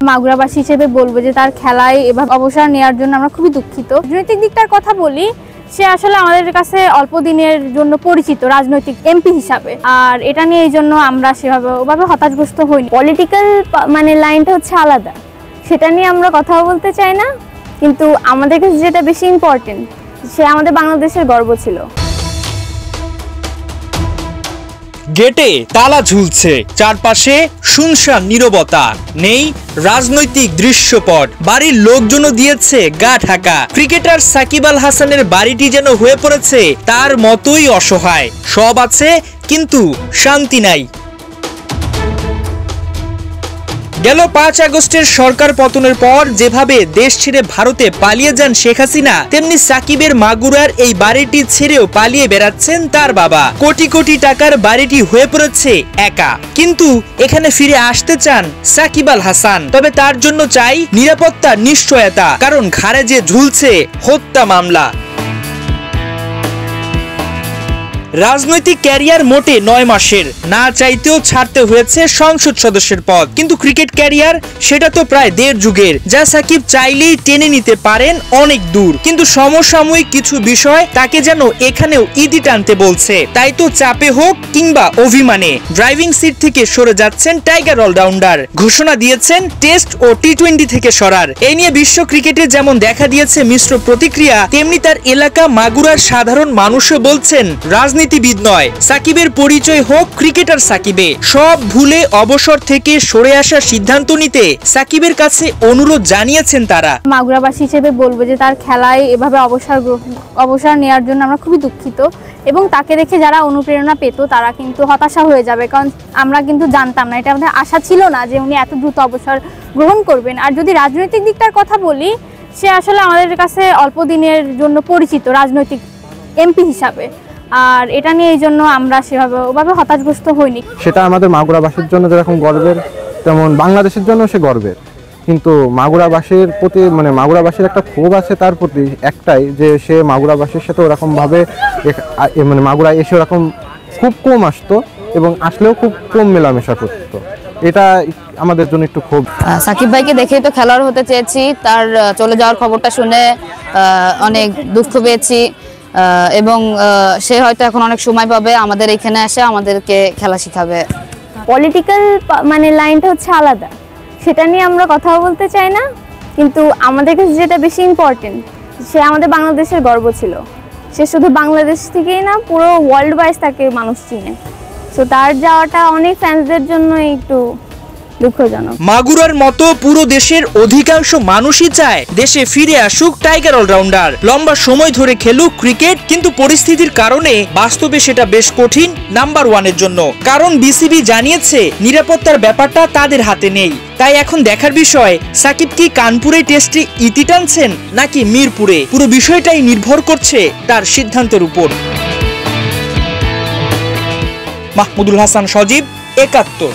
মাগুরাবাসী হিসেবে বলবো যে তার খেলায় এভাবে অবসর নেওয়ার জন্য আমরা খুবই দুঃখিত। রাজনৈতিক দিকটার কথা বলি, সে আসলে আমাদের কাছে অল্প দিনের জন্য পরিচিত রাজনৈতিক এমপি হিসাবে, আর এটা নিয়ে এই জন্য আমরা ওভাবে হতাশগ্রস্ত হইনি। পলিটিক্যাল লাইনটা হচ্ছে আলাদা, সেটা নিয়ে আমরা কথাও বলতে চাই না, কিন্তু আমাদের কাছে যেটা বেশি ইম্পর্টেন্ট, সে আমাদের বাংলাদেশের গর্ব ছিল। গেটে তালা ঝুলছে, চারপাশে শুনশান নীরবতা, নেই রাজনৈতিক দৃশ্যপট, বাড়ির লোকজনও দিয়েছে গা ঢাকা। ক্রিকেটার সাকিব আল হাসানের বাড়িটি যেন হয়ে পড়েছে তার মতোই অসহায়। সব আছে কিন্তু শান্তি নাই। গেল 5 আগস্টের সরকার পতনের পর যেভাবে দেশ ছেড়ে ভারতে পালিয়ে যান শেখ হাসিনা, তেমনি সাকিবের মাগুরার এই বাড়িটি ছেড়েও পালিয়ে বেড়াচ্ছেন তার বাবা। কোটি কোটি টাকার বাড়িটি হয়ে পড়েছে একা, কিন্তু এখানে ফিরে আসতে চান সাকিব আল হাসান। তবে তার জন্য চাই নিরাপত্তার নিশ্চয়তা, কারণ ঘাড়ে যে ঝুলছে হত্যা মামলা। রাজনৈতিক ক্যারিয়ার মোটে 9 মাসের, না চাইতেও ছাড়তে হয়েছে সংসদ সদস্যের পদ, কিন্তু ক্রিকেট ক্যারিয়ার সেটা তো প্রায় 1.5 যুগের, যা সাকিব চাইলেই টেনে নিতে পারেন অনেক দূর। কিন্তু সমসাময়িক কিছু বিষয় তাকে যেন এখানেও ইতি টানতে বলছে। তাই তো চাপে হোক কিংবা অভিমানে ড্রাইভিং সিট থেকে সরে যাচ্ছেন টাইগার অলরাউন্ডার। ঘোষণা দিয়েছেন টেস্ট ও টি20 থেকে সরার। এই নিয়ে বিশ্ব ক্রিকেটে যেমন দেখা দিয়েছে মিশ্র প্রতিক্রিয়া, তেমনি তার এলাকা মাগুরার সাধারণ মানুষও বলছেন রাজনীতিবিদ নয়, সাকিবের পরিচয় হোক ক্রিকেটার সাকিবে। সব ভুলে অবসর থেকে সরে আসার সিদ্ধান্ত নিতে সাকিবের কাছে অনুরোধ জানিয়েছেন তারা। মাগুরাবাসী হিসেবে বলবো যে তার খেলায় এভাবে অবসর নেওয়ার জন্য আমরা খুবই দুঃখিত, এবং তাকে দেখে যারা অনুপ্রেরণা পেত তারা কিন্তু হতাশা হয়ে যাবে, কারণ আমরা কিন্তু জানতাম না, এটা আমাদের আশা ছিল না যে উনি এত দ্রুত অবসর গ্রহণ করবেন। আর যদি রাজনৈতিক দিকটার কথা বলি, সে আসলে আমাদের কাছে অল্প দিনের জন্য পরিচিত রাজনৈতিক এমপি হিসাবে, আর এটা নিয়ে এই জন্য আমরা ওভাবে হতাশগ্রস্ত হইনি। সেটা আমাদের মাগুরাবাসীর জন্য যেরকম গর্বের, তেমন বাংলাদেশের জন্য সে গর্বের। কিন্তু মাগুরাবাসীর প্রতি মাগুরাবাসীর একটা ক্ষোভ আছে তার প্রতি, একটাই যে সে মাগুরাবাসীর সাথে ওরকমভাবে মাগুরায় এসে ওরকম খুব কম আসতো এবং আসলেও খুব কম মেলামেশা করতো। এটা আমাদের জন্য একটু ক্ষোভ। সাকিব ভাইকে দেখেই তো খেলোয়াড় হতে চেয়েছি, তার চলে যাওয়ার খবরটা শুনে অনেক দুঃখ পেয়েছি, এবং সে হয়তো এখন অনেক সময় পাবে আমাদের এখানে এসে আমাদেরকে খেলা শিখাবে। পলিটিক্যাল লাইনটা হচ্ছে আলাদা, সেটা নিয়ে আমরা কথাও বলতে চাই না, কিন্তু আমাদের কাছে যেটা বেশি ইম্পর্টেন্ট, সে আমাদের বাংলাদেশের গর্ব ছিল। সে শুধু বাংলাদেশ থেকেই না, পুরো ওয়ার্ল্ড ওয়াইজ তাকে মানুষ চিনে। তো তার যাওয়াটা অনেক ফ্যান্সদের জন্য একটু দুঃখজনক। মাগুরার মতো পুরো দেশের অধিকাংশ মানুষই চায় দেশে ফিরে আসুক টাইগার অলরাউন্ডার, লম্বা সময় ধরে খেলুক ক্রিকেট। কিন্তু পরিস্থিতির কারণে বাস্তবে সেটা বেশ কঠিন নাম্বার 1-এর জন্য, কারণ বিসিবি জানিয়েছে নিরাপত্তার ব্যাপারটা তাদের হাতে নেই। তাই এখন দেখার বিষয় সাকিব কি কানপুরে টেস্টে ইতি টানছেন নাকি মিরপুরে। পুরো বিষয়টাই নির্ভর করছে তার সিদ্ধান্তের উপর। মাহমুদুল হাসান সজীব, ৭১।